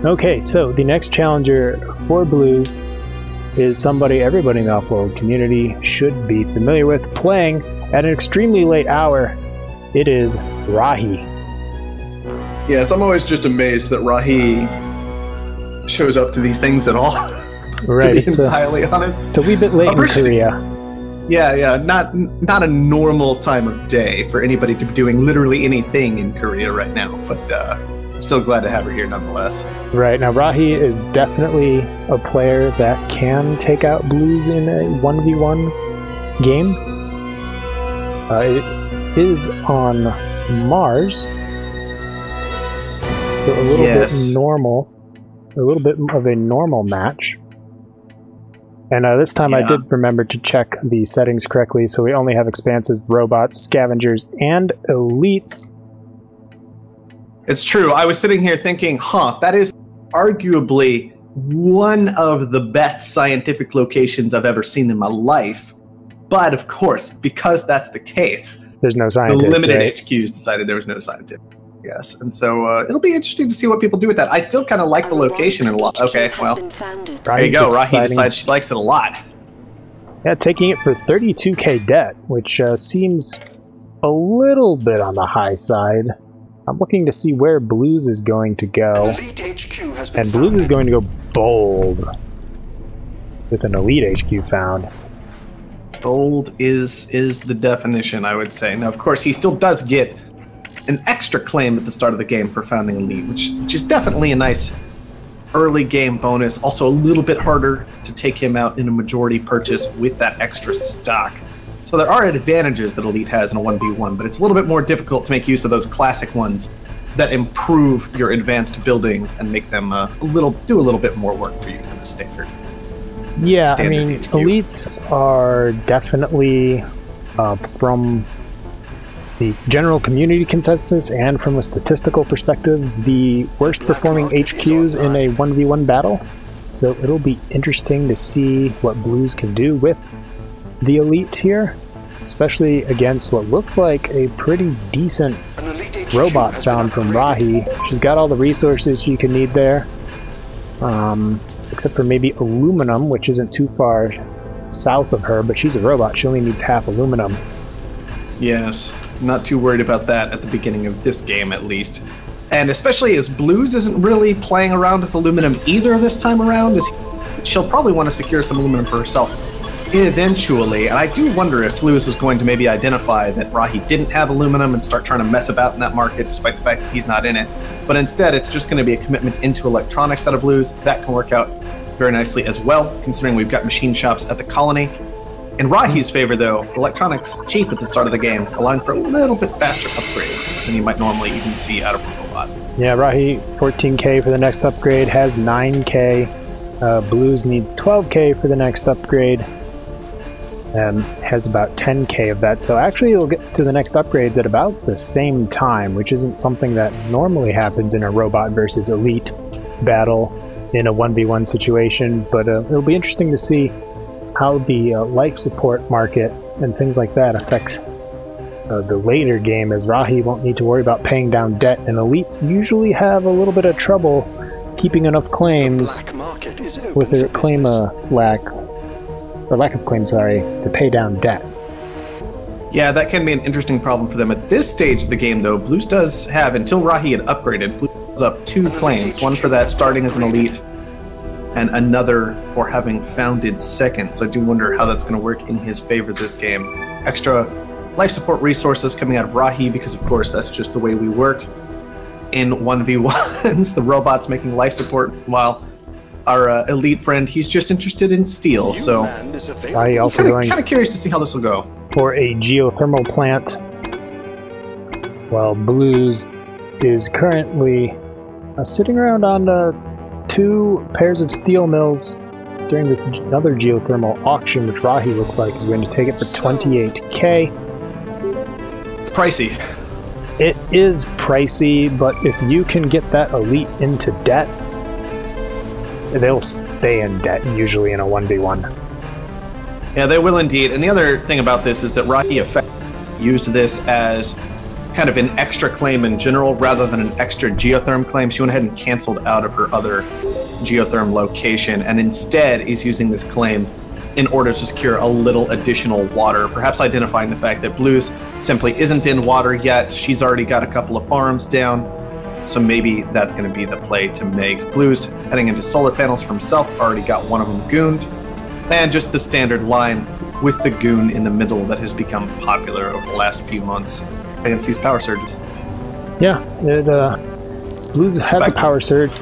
Okay, so the next challenger for Blues is somebody everybody in the Offworld community should be familiar with, playing at an extremely late hour. It is Rahi. Yes, I'm always just amazed that Rahi shows up to these things at all. Right, to be entirely honest. It's a wee bit late in Korea. Yeah, not a normal time of day for anybody to be doing literally anything in Korea right now, but still glad to have her here nonetheless. Right, now Rahi is definitely a player that can take out Blues in a 1v1 game. It is on Mars, so a little bit normal, a little bit of a normal match. And this time I did remember to check the settings correctly, so we only have expansive robots, scavengers, and elites. It's true. I was sitting here thinking, that is arguably one of the best scientific locations I've ever seen in my life. But of course, because that's the case, there's no scientist. The limited right? HQs decided there was no scientist. Yes, and so it'll be interesting to see what people do with that. I still kind of like the location a lot. Okay, well, there you go. Rahi decides she likes it a lot. Yeah, taking it for 32k debt, which seems a little bit on the high side. I'm looking to see where Blues is going to go. And Blues is going to go bold with an elite HQ found. Bold is the definition, I would say. Now, of course, he still does get an extra claim at the start of the game for founding elite, which is definitely a nice early game bonus. Also a little bit harder to take him out in a majority purchase with that extra stock. So there are advantages that elite has in a 1v1, but it's a little bit more difficult to make use of those classic ones that improve your advanced buildings and make them do a little bit more work for you than the standard. Yeah, I mean, HQ. Elites are definitely from the general community consensus and from a statistical perspective, the worst performing HQs in a 1v1 battle. So it'll be interesting to see what Blues can do with the elite here, especially against what looks like a pretty decent robot found from Rahi. She's got all the resources she can need there, except for maybe aluminum, which isn't too far south of her, but she's a robot. She only needs half aluminum. Yes, not too worried about that at the beginning of this game, at least. And especially as Blues isn't really playing around with aluminum either this time around, she'll probably want to secure some aluminum for herself eventually. And I do wonder if Blues is going to maybe identify that Rahi didn't have aluminum and start trying to mess about in that market, despite the fact that he's not in it. But instead, it's just going to be a commitment into electronics out of Blues. That can work out very nicely as well, considering we've got machine shops at the colony. In Rahi's favor, though, electronics cheap at the start of the game, allowing for a little bit faster upgrades than you might normally even see out of a robot. Yeah, Rahi, 14k for the next upgrade, has 9k. Blues needs 12k for the next upgrade, and has about 10k of that. So actually you'll get to the next upgrades at about the same time, which isn't something that normally happens in a robot versus elite battle in a 1v1 situation, but it'll be interesting to see how the life support market and things like that affect the later game, as Rahi won't need to worry about paying down debt, and elites usually have a little bit of trouble keeping enough claims with their claim lack of claim, to pay down debt. Yeah, that can be an interesting problem for them. At this stage of the game, though, Blues does have, until Rahi had upgraded, Blues has up 2 claims, one for that starting as an elite, and another for having founded second. So I do wonder how that's going to work in his favor this game. Extra life support resources coming out of Rahi, because of course that's just the way we work in 1v1s. The robot's making life support, while our elite friend, he's just interested in steel. So Rahi also going kind of curious to see how this will go. For a geothermal plant, while Blues is currently sitting around on 2 pairs of steel mills during this another geothermal auction, which Rahi looks like is going to take it for 28k. It's pricey. It is pricey, but if you can get that elite into debt, they'll stay in debt usually in a 1v1. Yeah, they will indeed. And the other thing about this is that Rahi effectively used this as kind of an extra claim in general rather than an extra geotherm claim. She went ahead and canceled out of her other geotherm location and instead is using this claim in order to secure a little additional water, perhaps identifying the fact that Blues simply isn't in water yet. She's already got a couple of farms down, so maybe that's going to be the play to make. Blues heading into solar panels for himself, already got one of them gooned, and just the standard line with the goon in the middle that has become popular over the last few months against these power surges. Yeah, Blues has a power surge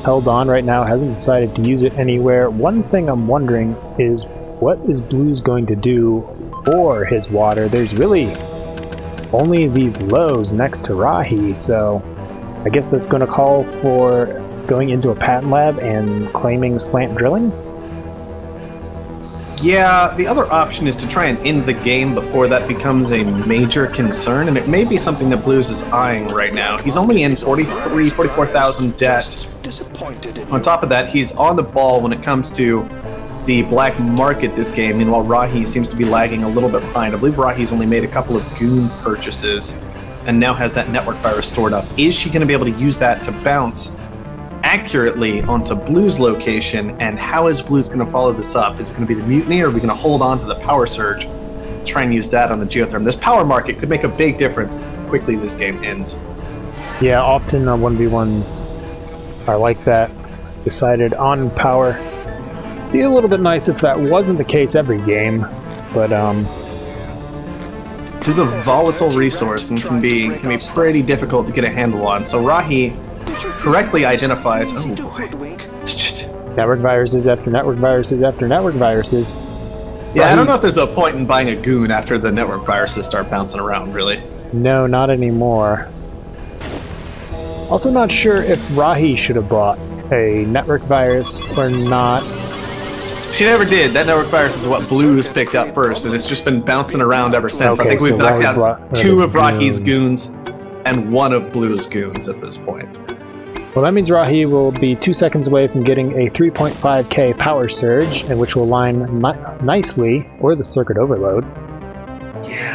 held on right now, hasn't decided to use it anywhere. One thing I'm wondering is what is Blues going to do for his water? There's really only these lows next to Rahi, so I guess that's going to call for going into a patent lab and claiming slant drilling? Yeah, the other option is to try and end the game before that becomes a major concern, and it may be something that Blues is eyeing right now. He's only in 44,000 debt. On top of that, he's on the ball when it comes to the black market this game. Meanwhile, Rahi seems to be lagging a little bit behind. I believe Rahi's only made a couple of goon purchases and now has that network virus stored up. Is she going to be able to use that to bounce accurately onto Blues' location, and how is Blues going to follow this up? Is it going to be the mutiny, or are we going to hold on to the power surge, try and use that on the geotherm? This power market could make a big difference how quickly this game ends. Yeah, often 1v1s are like that, decided on power. Be a little bit nice if that wasn't the case every game, but it is a volatile resource and can be pretty difficult to get a handle on. So Rahi correctly identifies, it's just network viruses after network viruses after network viruses. Yeah, I don't know if there's a point in buying a goon after the network viruses start bouncing around, really. No, not anymore. Also not sure if Rahi should have bought a network virus or not. She never did. That network virus is what Blues picked up first, and it's just been bouncing around ever since. Okay, I think we've so knocked out 2 of Rahi's goons and 1 of Blues' goons at this point. Well, that means Rahi will be 2 seconds away from getting a 3.5k power surge, and which will line nicely, or the circuit overload,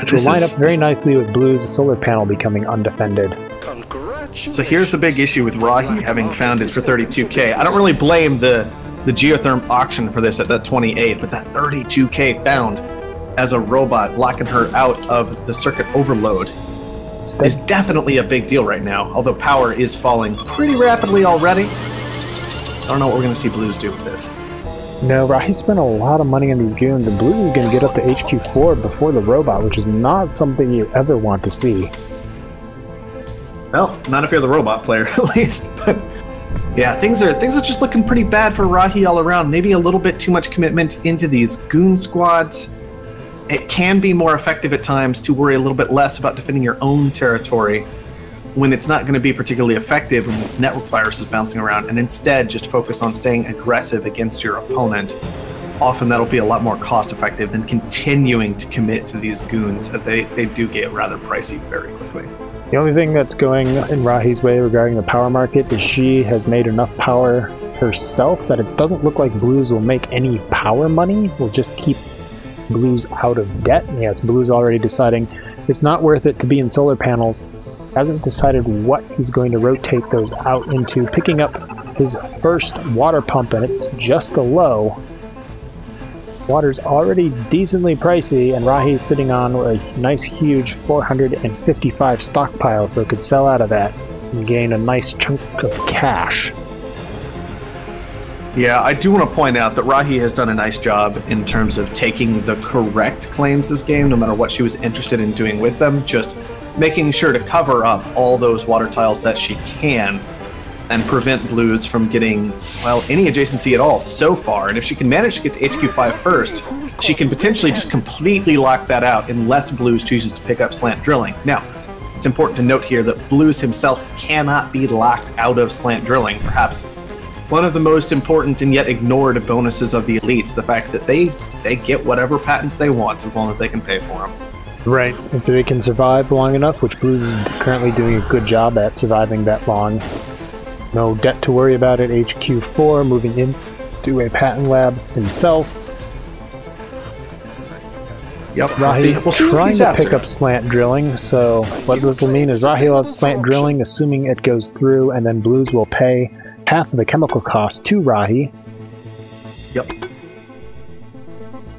which will line up very nicely with Blues' solar panel becoming undefended. So here's the big issue with Rahi having found it for 32k. I don't really blame the geotherm auction for this at that 28, but that 32k found as a robot locking her out of the circuit overload is definitely a big deal right now, although power is falling pretty rapidly already. I don't know what we're going to see Blues do with this. No, Rahi spent a lot of money on these goons, and Blues is going to get up to HQ4 before the robot, which is not something you ever want to see. Well, not if you're the robot player, at least. But yeah, things are just looking pretty bad for Rahi all around. Maybe a little bit too much commitment into these goon squads. It can be more effective at times to worry a little bit less about defending your own territory when it's not going to be particularly effective when network viruses bouncing around, and instead just focus on staying aggressive against your opponent. Often that'll be a lot more cost effective than continuing to commit to these goons, as they do get rather pricey very quickly. The only thing that's going in Rahi's way regarding the power market is she has made enough power herself that it doesn't look like Blues will make any power money. Will just keep Blues out of debt. Yes, Blues already deciding it's not worth it to be in solar panels. Hasn't decided what he's going to rotate those out into. Picking up his first water pump, and it's just a low. Water's already decently pricey, and Rahi's sitting on a nice huge 455 stockpile, so it could sell out of that and gain a nice chunk of cash. Yeah, I do want to point out that Rahi has done a nice job in terms of taking the correct claims this game, no matter what she was interested in doing with them, just making sure to cover up all those water tiles that she can and prevent Blues from getting, well, any adjacency at all so far. And if she can manage to get to HQ5 first, she can potentially just completely lock that out unless Blues chooses to pick up slant drilling. Now, it's important to note here that Blues himself cannot be locked out of slant drilling. Perhaps one of the most important and yet ignored bonuses of the elites, the fact that they get whatever patents they want as long as they can pay for them. Right, if they can survive long enough, which Blues is currently doing a good job at surviving that long. No debt to worry about at HQ4, moving into a patent lab himself. Yep. Rahi We'll see what trying he's to after. pick up slant drilling, so what this will mean is Rahi will have slant drilling, assuming it goes through, and then Blues will pay half of the chemical cost to Rahi. Yep.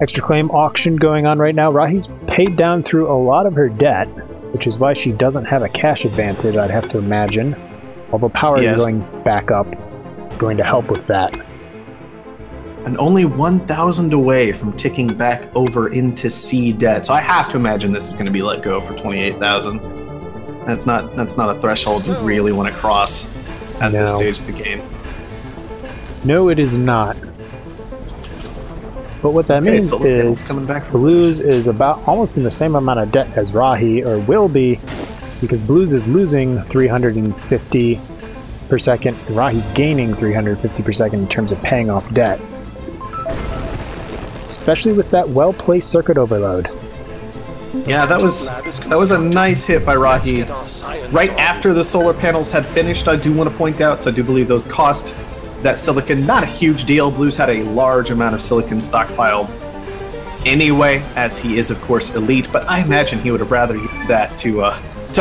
Extra claim auction going on right now. Rahi's paid down through a lot of her debt, which is why she doesn't have a cash advantage, I'd have to imagine. Although power is going back up, going to help with that. And only 1,000 away from ticking back over into C debt. So I have to imagine this is going to be let go for 28,000. That's not a threshold you really want to cross at this stage of the game. No, it is not. But what that means is Blues is about almost in the same amount of debt as Rahi, or will be, because Blues is losing 350 per second, and Rahi's gaining 350 per second in terms of paying off debt. Especially with that well-placed circuit overload. Yeah, that was a nice hit by Rahi. Right after the solar panels had finished, I do want to point out, so I do believe those cost that silicon, not a huge deal. Blues had a large amount of silicon stockpiled anyway, as he is, of course, elite, but I imagine he would have rather used that to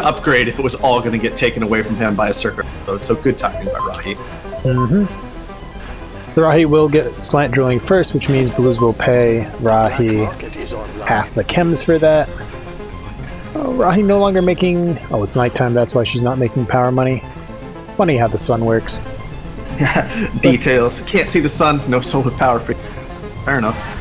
upgrade if it was all going to get taken away from him by a circuit overload, so good timing by Rahi. Rahi will get slant drilling first, which means Blues will pay Rahi half the chems for that. Oh, Rahi no longer making... Oh, it's nighttime, that's why she's not making power money. Funny how the sun works. Details. Can't see the sun, no solar power for you. Fair enough.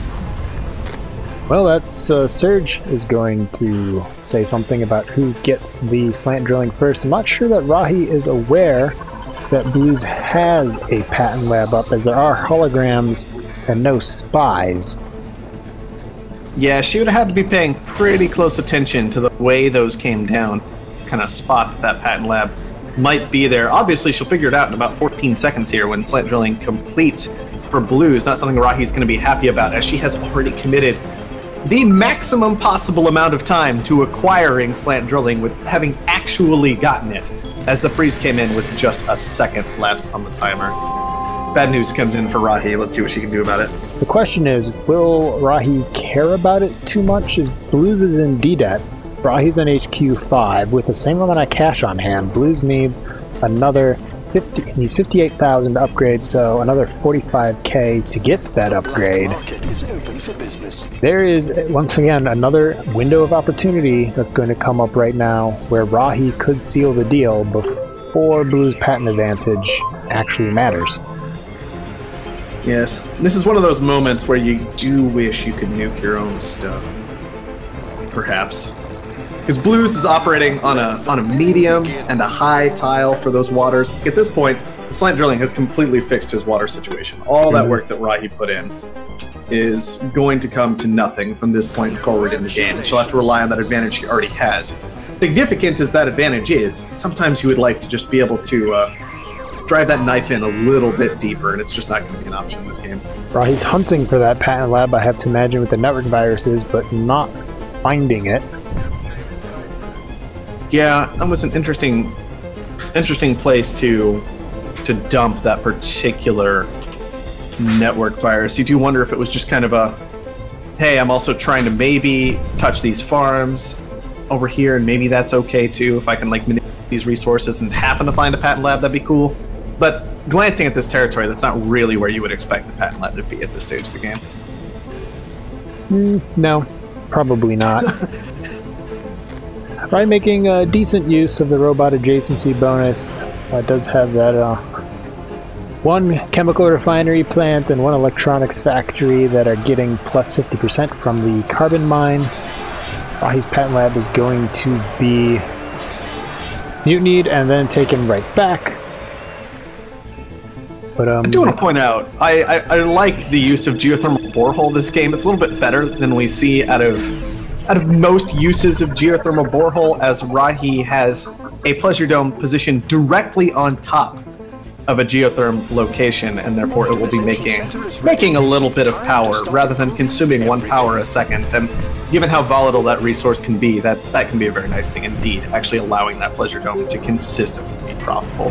Well, that's Serge is going to say something about who gets the slant drilling first. I'm not sure that Rahi is aware that Blues has a patent lab up, as there are holograms and no spies. Yeah, she would have had to be paying pretty close attention to the way those came down. Kind of spot that patent lab might be there. Obviously, she'll figure it out in about 14 seconds here when slant drilling completes for Blues. Not something Rahi's going to be happy about, as she has already committed the maximum possible amount of time to acquiring slant drilling with having actually gotten it, as the freeze came in with just a second left on the timer. Bad news comes in for Rahi. Let's see what she can do about it. The question is, will Rahi care about it too much? As Blues is in D-debt, Rahi's on HQ 5 with the same amount of cash on hand. Blues needs another 50, he needs 58,000 to upgrade, so another 45k to get that upgrade. There is, once again, another window of opportunity that's going to come up right now where Rahi could seal the deal before Blues' patent advantage actually matters. Yes, this is one of those moments where you do wish you could nuke your own stuff. Perhaps. Because Blues is operating on a medium and a high tile for those waters. At this point, the slant drilling has completely fixed his water situation. All that work that Rahi put in is going to come to nothing from this point forward in the game. She'll have to rely on that advantage she already has. Significant as that advantage is, sometimes you would like to just be able to drive that knife in a little bit deeper, and it's just not going to be an option in this game. Rahi's hunting for that patent lab, I have to imagine, with the network viruses, but not finding it. Yeah, that was an interesting place to dump that particular network virus. You do wonder if it was just kind of a, hey, I'm also trying to maybe touch these farms over here, and maybe that's okay too. If I can like manipulate these resources and happen to find a patent lab, that'd be cool. But glancing at this territory, that's not really where you would expect the patent lab to be at this stage of the game. No, probably not. By making decent use of the robot adjacency bonus, does have that one chemical refinery plant and one electronics factory that are getting plus 50% from the carbon mine. Rahi's patent lab is going to be mutinied and then taken right back. But I do want to point out, I like the use of geothermal borehole this game. It's a little bit better than we see out of most uses of geothermal borehole, as Rahi has a pleasure dome positioned directly on top of a geotherm location, and therefore it will be making a little bit of power rather than consuming 1 power a second. And given how volatile that resource can be, that can be a very nice thing indeed, actually allowing that pleasure dome to consistently be profitable.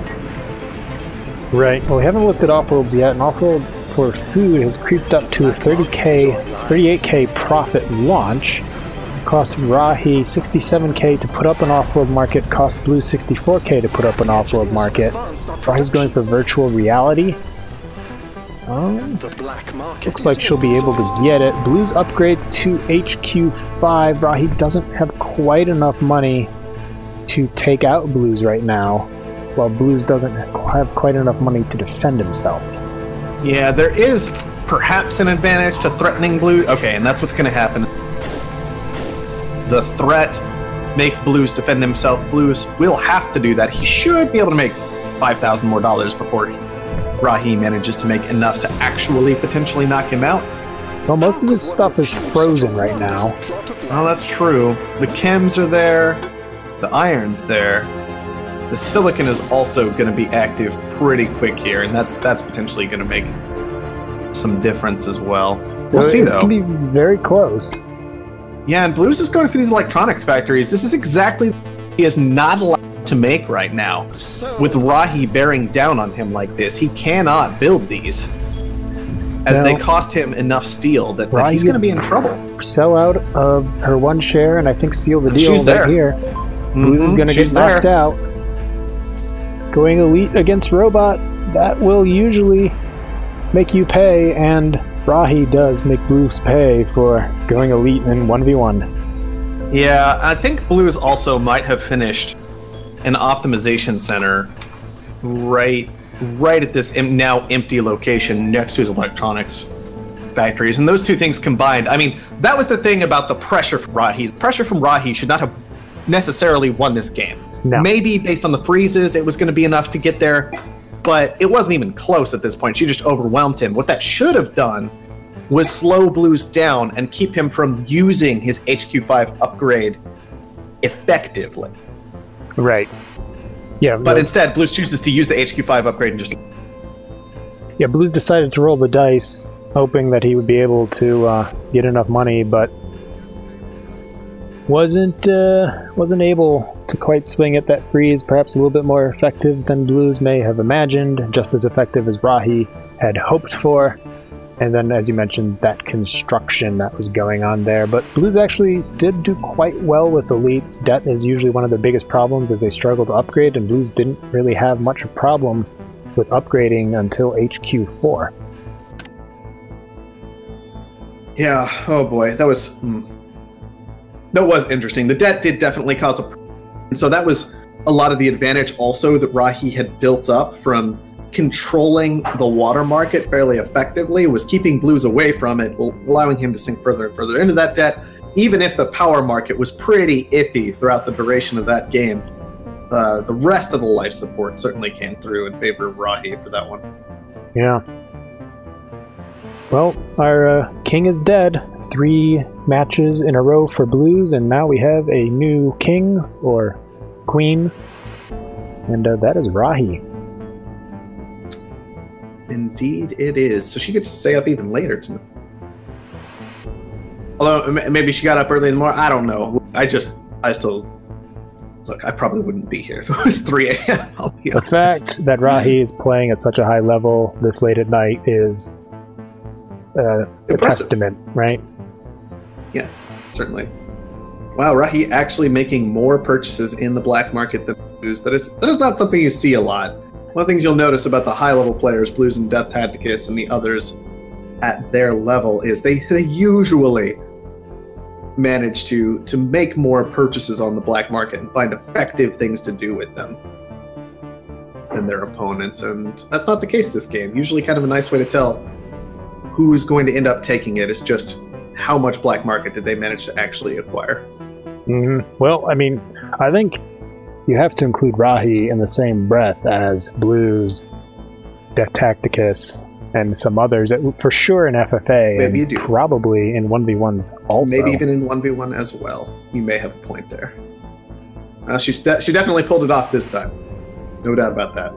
Right. Well, we haven't looked at Offworlds yet, and Offworlds for food has creeped up to a 38k profit launch. cost Rahi 67k to put up an off-world market, cost Blue 64k to put up an off-world market. Rahi's going for virtual reality. Looks like she'll be able to get it. Blue's upgrades to HQ5. Rahi doesn't have quite enough money to take out Blues right now, while Blues doesn't have quite enough money to defend himself. Yeah, there is perhaps an advantage to threatening Blue. Okay, and that's what's going to happen. The threat, make Blues defend himself. Blues will have to do that. He should be able to make $5,000 more before Rahi manages to make enough to actually potentially knock him out. Well, most of his stuff is frozen right now. Oh, that's true. The chems are there. The iron's there. The silicon is also going to be active pretty quick here, and that's potentially going to make some difference as well. So we'll see, though. It can be very close. Yeah, and Blues is going for these electronics factories. This is exactly what he is not allowed to make right now. With Rahi bearing down on him like this, he cannot build these, as they cost him enough steel that he's going to be in trouble. Sell out of her one share and I think seal the deal right here. Blues is going to get knocked out. Going elite against robot, that will usually make you pay, and Rahi does make Blues pay for going elite in 1v1. Yeah, I think Blues also might have finished an optimization center right at this now empty location next to his electronics factories, and those two things combined, I mean, that was the thing about the pressure from Rahi. The pressure from Rahi should not have necessarily won this game. No. Maybe based on the freezes it was going to be enough to get there, but it wasn't even close at this point. She just overwhelmed him. What that should have done was slow Blues down and keep him from using his HQ5 upgrade effectively. Right. Yeah. But instead, Blues chooses to use the HQ5 upgrade and just... Yeah, Blues decided to roll the dice, hoping that he would be able to get enough money, but wasn't able to quite swing at that freeze. Perhaps a little bit more effective than Blues may have imagined, just as effective as Rahi had hoped for. And then, as you mentioned, that construction that was going on there. But Blues actually did do quite well with elites. Debt is usually one of their biggest problems as they struggle to upgrade, and Blues didn't really have much of a problem with upgrading until HQ4. Yeah, oh boy, that was interesting. The debt did definitely cause a problem. And so that was a lot of the advantage also that Rahi had built up from controlling the water market fairly effectively, was keeping Blues away from it, allowing him to sink further and further into that debt, even if the power market was pretty iffy throughout the duration of that game. The rest of the life support certainly came through in favor of Rahi for that one. Yeah. Well, our king is dead. 3 matches in a row for Blues, and now we have a new king, or queen, and that is Rahi. Indeed it is. So she gets to stay up even later tonight. Although, maybe she got up early in the morning. I don't know. I still... Look, I probably wouldn't be here if it was 3 a.m. The fact that Rahi is playing at such a high level this late at night is a testament, right? Yeah, certainly. Wow, Rahi actually making more purchases in the black market than Blues. That is not something you see a lot. One of the things you'll notice about the high-level players, Blues and Death Tacticus and the others at their level, is they usually manage to make more purchases on the black market and find effective things to do with them than their opponents. And that's not the case this game. Usually kind of a nice way to tell who's going to end up taking it is just how much black market did they manage to actually acquire. Well, I mean, I think you have to include Rahi in the same breath as Blues, Death Tacticus, and some others, for sure in FFA, Maybe and you do. Probably in 1v1s also. Maybe even in 1v1 as well. You may have a point there. She definitely pulled it off this time. No doubt about that.